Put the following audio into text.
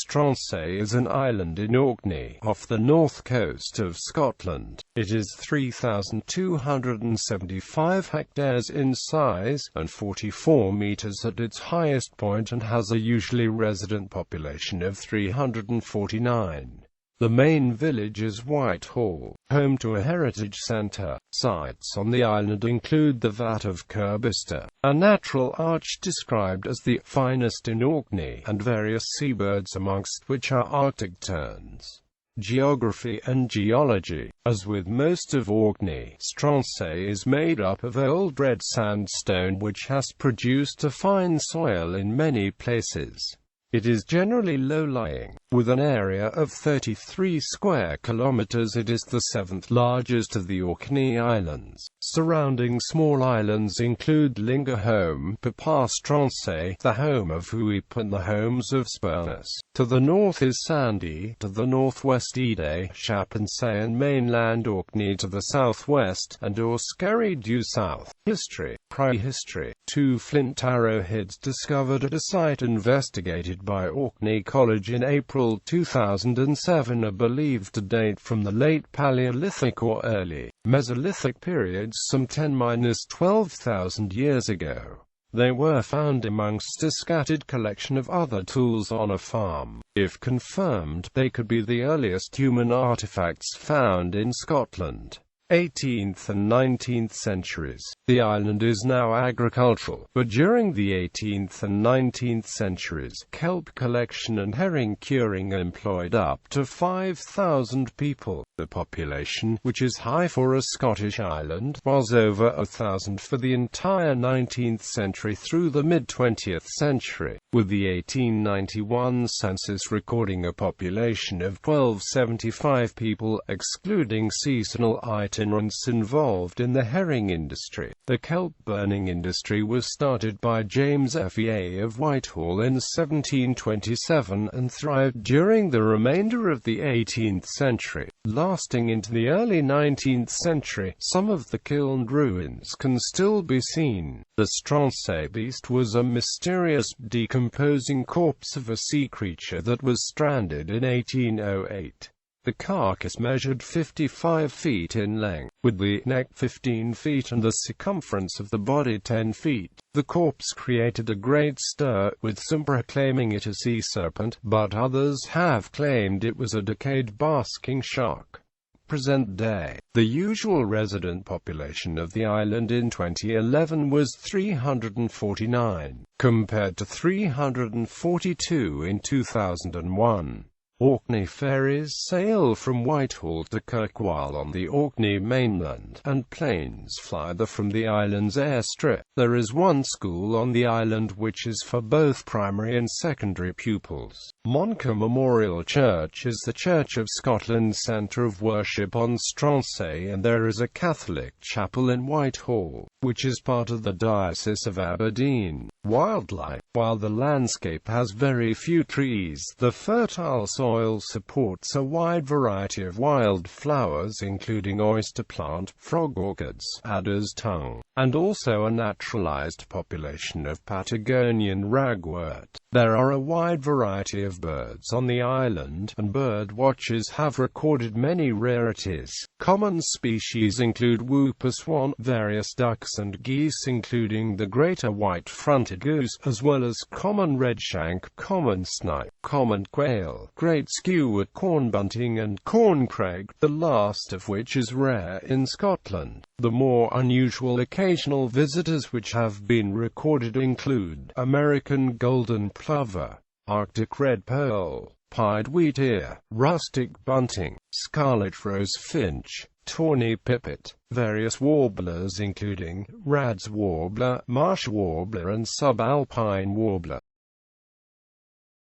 Stronsay is an island in Orkney, off the north coast of Scotland. It is 3,275 hectares in size, and 44 metres at its highest point, and has a usually resident population of 349. The main village is Whitehall, home to a heritage centre. Sites on the island include the Vat of Kirbister, a natural arch described as the finest in Orkney, and various seabirds, amongst which are Arctic terns. Geography and geology. As with most of Orkney, Stronsay is made up of old red sandstone which has produced a fine soil in many places. It is generally low-lying, with an area of 33 square kilometers. It is the seventh largest of the Orkney Islands. Surrounding small islands include Lingerholm, Papa Stronsay, the home of Huip, and the homes of Spurness. To the north is Sandy, to the northwest Ide, Shapinsay and mainland Orkney to the southwest, and Orskeri due south. History. Prehistory. 2 flint arrowheads discovered at a site investigated by Orkney College in April 2007 are believed to date from the late Paleolithic or early Mesolithic periods, some 10–12,000 years ago. They were found amongst a scattered collection of other tools on a farm. If confirmed, they could be the earliest human artifacts found in Scotland. 18th and 19th centuries. The island is now agricultural, but during the 18th and 19th centuries, kelp collection and herring curing employed up to 5,000 people. The population, which is high for a Scottish island, was over 1,000 for the entire 19th century through the mid-20th century, with the 1891 census recording a population of 1,275 people, excluding seasonal itinerants involved in the herring industry. The kelp burning industry was started by James Fea of Whitehall in 1727 and thrived during the remainder of the 18th century, lasting into the early 19th century. Some of the kilned ruins can still be seen. The Stronsay Beast was a mysterious, decomposing corpse of a sea creature that was stranded in 1808. The carcass measured 55 feet in length, with the neck 15 feet and the circumference of the body 10 feet. The corpse created a great stir, with some proclaiming it a sea serpent, but others have claimed it was a decayed basking shark. Present day. The usual resident population of the island in 2011 was 349, compared to 342 in 2001. Orkney ferries sail from Whitehall to Kirkwall on the Orkney mainland, and planes fly from the island's airstrip. There is one school on the island which is for both primary and secondary pupils. Moncur Memorial Church is the Church of Scotland's centre of worship on Stronsay, and there is a Catholic chapel in Whitehall, which is part of the Diocese of Aberdeen. Wildlife. While the landscape has very few trees, the fertile soil supports a wide variety of wild flowers including oyster plant, frog orchids, adder's tongue, and also a naturalized population of Patagonian ragwort. There are a wide variety of birds on the island, and bird watchers have recorded many rarities. Common species include whooper swan, various ducks and geese including the greater white-fronted goose, as well as common redshank, common snipe, common quail, great skewed corn bunting and corncrake, the last of which is rare in Scotland. The more unusual occasional visitors which have been recorded include American golden plover, Arctic red pearl, pied wheatear, rustic bunting, scarlet rose finch, tawny pipit, various warblers including Rad's warbler, marsh warbler and subalpine warbler.